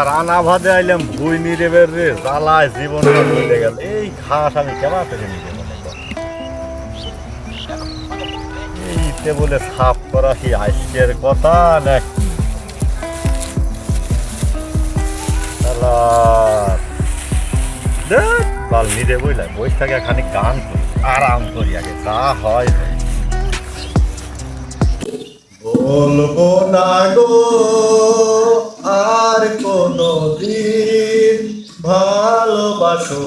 রানা ভাজে আইলাম ভুই নিরেবের রে জ্বালায় জীবনটা চলে গেল। এই ঘাস আমি কেমন করে নিতে এইতে বলে সাফ করা কি আজকের কথা নাকি? বাল নিরে বইলাই বসে থাকে খানিক গান করি আরাম করি আগে যা হয়। বলবো না গো আর কোনো দিন ভালোবাসো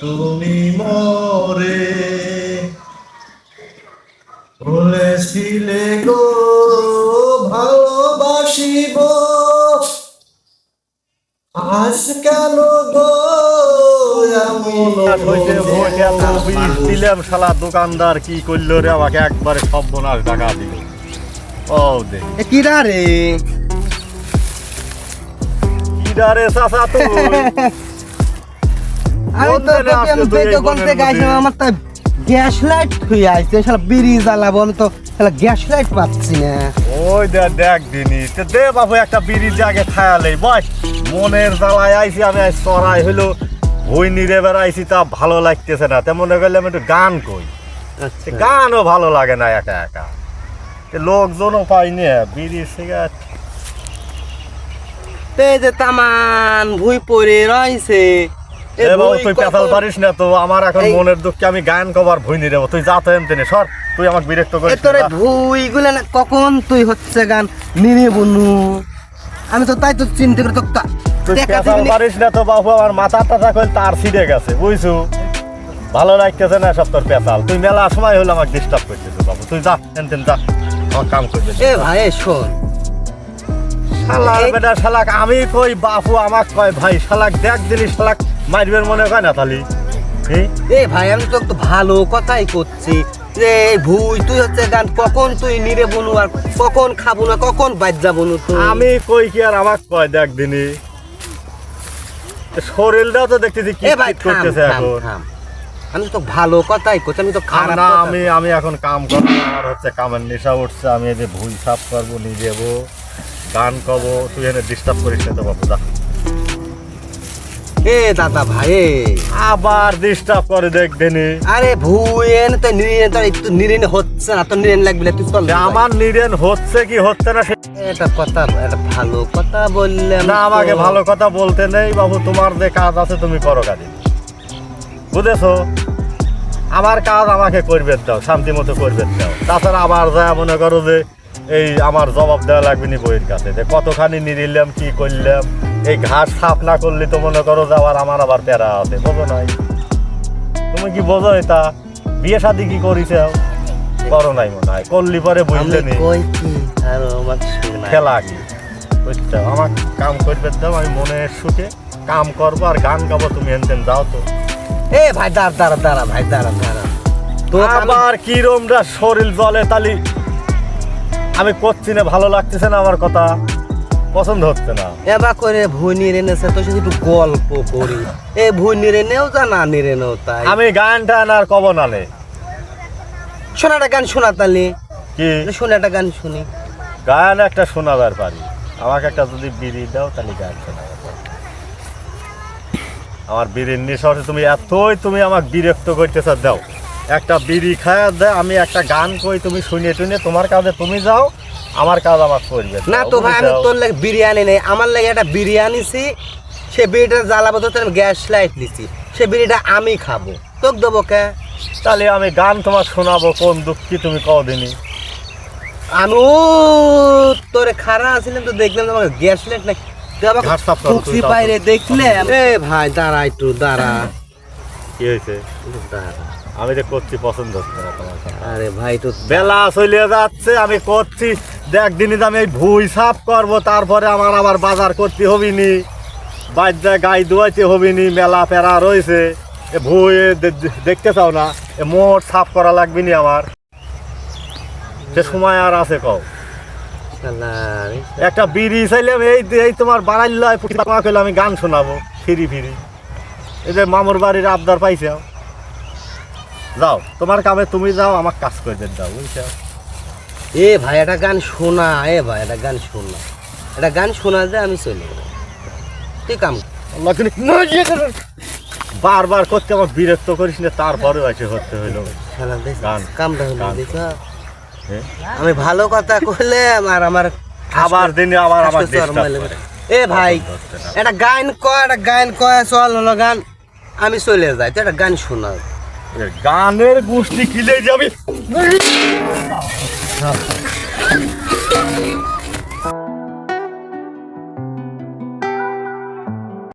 তুমি মরে, বলেছিলে গো ভালোবাসিব আজ কেন গো দিলাম শালা দোকানদার কি করলো রে আমাকে একবারে সর্বনাশ টাকা দিল। ও দে কিরা রে কিরা রে চাচা তুই আমি তো দেখে কোনতে গাইছিলাম আমার তো গ্যাস লাইট হয়ে আইছে শালা বিড়ি জ্বালাবো আমি তো শালা গ্যাস লাইট পাচ্ছি না। ওই দেখ দিনি দে বাবু একটা বিড়ির জায়গায় খায়ালেই বস মনের জ্বালায় আইছি আমি আজ চড়াই হইলো ভুই নিরে বেড়াইছি তা ভালো লাগতেছে না তেমন গেলে আমি একটু গান কই। গানও ভালো লাগে না একা একা লোকজনও পাইনি বিড়ি সিগারেট তে যে তামান ভুই পড়ে রইছে তুই পেছাল পারিস না তো আমার এখন মনের দুঃখে আমি গান কবার ভুই নিরে তুই যা তো এমনি সর তুই আমাকে বিরক্ত করিস তোরে ভুই গুলা না কখন তুই হচ্ছে গান নিরে বনু আমি তো তাই তো চিন্তা করে তো তুই পেছাল পারিস না তো বাবু আমার মাথা টাথা কইল তার ছিঁড়ে গেছে বুঝছু ভালো লাগতেছে না সব তোর পেছাল তুই মেলা সময় হলো আমাকে ডিস্টার্ব করতেছ বাবু তুই যা এনতেন যা আমার কাম করবে। এ ভাই শোন শালার বেটা শালাক আমি কই বাপু আমাক কয় ভাই শালাক দেখ দিলি শালাক মারবের মনে কয় না তালি। এ ভাই আমি তো একটু ভালো কথাই করছি যে ভুই তুই হচ্ছে গান কখন তুই নিরে বনু আর কখন খাবো না কখন বাজ্যা বনু তুই আমি কই কি আর আমাক কয় দেখ দিনি শরীরটাও তো দেখতেছি কি করতেছে এখন। আমি তো ভালো কথাই করছি আমি তো খারাপ না আমি এখন কাম করব আমার হচ্ছে কামের নেশা উঠছে আমি এই যে ভুই সাফ করবো নিয়ে যাবো গান কব তুই এনে ডিস্টার্ব করিস না তো বাবু যা। এ দাদা ভাই আবার ডিস্টার্ব করে দেখবেনি। আরে ভুই এনে তো নিরেন তো একটু নিরেন হচ্ছে না তো নিরেন লাগবে তুই চল আমার নিরেন হচ্ছে কি হচ্ছে না এটা কথা এটা ভালো কথা বললে না আমাকে ভালো কথা বলতে নেই বাবু তোমার যে কাজ আছে তুমি করো কাজে বুঝেছো আমার কাজ আমাকে করবে দাও শান্তি মতো করবে দাও তাছাড়া আবার যা মনে করো যে এই আমার জবাব দেওয়া লাগবে নি বইয়ের কাছে যে কতখানি নিরিলাম কি করলাম এই ঘাস সাফ না করলে তো মনে করো যে আমার আবার প্যারা আছে বোঝো নাই তুমি কি বোঝো এটা বিয়ে শাদী কি করিছে করো নাই মনে হয় করলি পরে বুঝলে নি খেলা কি বুঝছো আমার কাম করবে দাও আমি মনের সুখে কাম করবো আর গান গাবো তুমি এনতেন যাও তো। এ ভাই দাঁড়া ভাই দাঁড়া তো আবার কি রোমরা শরীর জলে তালি আমি করছি না ভালো লাগতেছে না আমার কথা পছন্দ হচ্ছে না। এবার করে ভুই নিরে নেছে তো শুধু একটু গল্প করি এই ভুই নিরে নেও যা না নিরে নেও তাই আমি গানটা আর কব না নে শোনাটা গান শোনা তালি কি শোনাটা গান শুনি গান একটা শোনাবার পারি আমাকে একটা যদি বিড়ি দাও তাহলে গান শোনাবার পারি। আমার বিড়ির নেশা তুমি এতই তুমি আমাকে বিরক্ত করতেছ দাও একটা বিড়ি খায়া দেয় আমি একটা গান কই তুমি শুনিয়ে টুনিয়ে তোমার কাজে তুমি যাও আমার কাজ আমার করবে না তো ভাই আমি তোর লাগে বিরিয়ানি নেই আমার লাগে একটা বিরিয়ানিছি সে বিড়িটা জ্বালাবো তো আমি গ্যাস লাইট দিছি সে বিড়িটা আমি খাবো তোকে দেবো কে তাহলে আমি গান তোমার শোনাবো কোন দুঃখী তুমি কদিনই আমি তোরে খারাপ আছিলাম তো দেখলাম তোমাকে গ্যাস লাইট না বাইরে দেখলে এ ভাই দাঁড়া একটু দাঁড়া কি হয়েছে আমি যে করছি পছন্দ হচ্ছে না তোমার আরে ভাই তো বেলা চলে যাচ্ছে আমি করছি দেখ দিনই আমি এই ভুই সাফ করবো তারপরে আমার আবার বাজার করতে হবিনি বাচ্চা গাই ধোয়াইতে হবিনি মেলা প্যারা রয়েছে এ ভুই দেখতে চাও না এ মোট সাফ করা লাগবে নি আমার সে সময় আর আছে কও একটা বিড়ি চাইলাম এই তোমার বাড়াইল্লায় আমি গান শোনাবো ফিরি এই যে মামুর বাড়ির আবদার পাইছে যাও তোমার কামে তুমি যাও আমার কাজ করে দাও বুঝছো এ ভাই একটা গান শোনা এ ভাই একটা গান শোনা একটা গান শোনা যায় আমি চলে যাবো। তুই কাম কর। বারবার করতে আমার বিরক্ত করিস না, তারপরে এসে হতে হইলো শালা দেখ, গান। কামটা হলো গান। দেখ। হ্যাঁ? আমি ভালো কথা কইলে আমার আবার দিনে আবার আমার হাসতে চর disturb মারলে। করে। এ ভাই একটা গান কয় চল হলো গান, আমি চলে যাই, তুই একটা গান শোনা। গানের গোষ্ঠী কিলে যাবি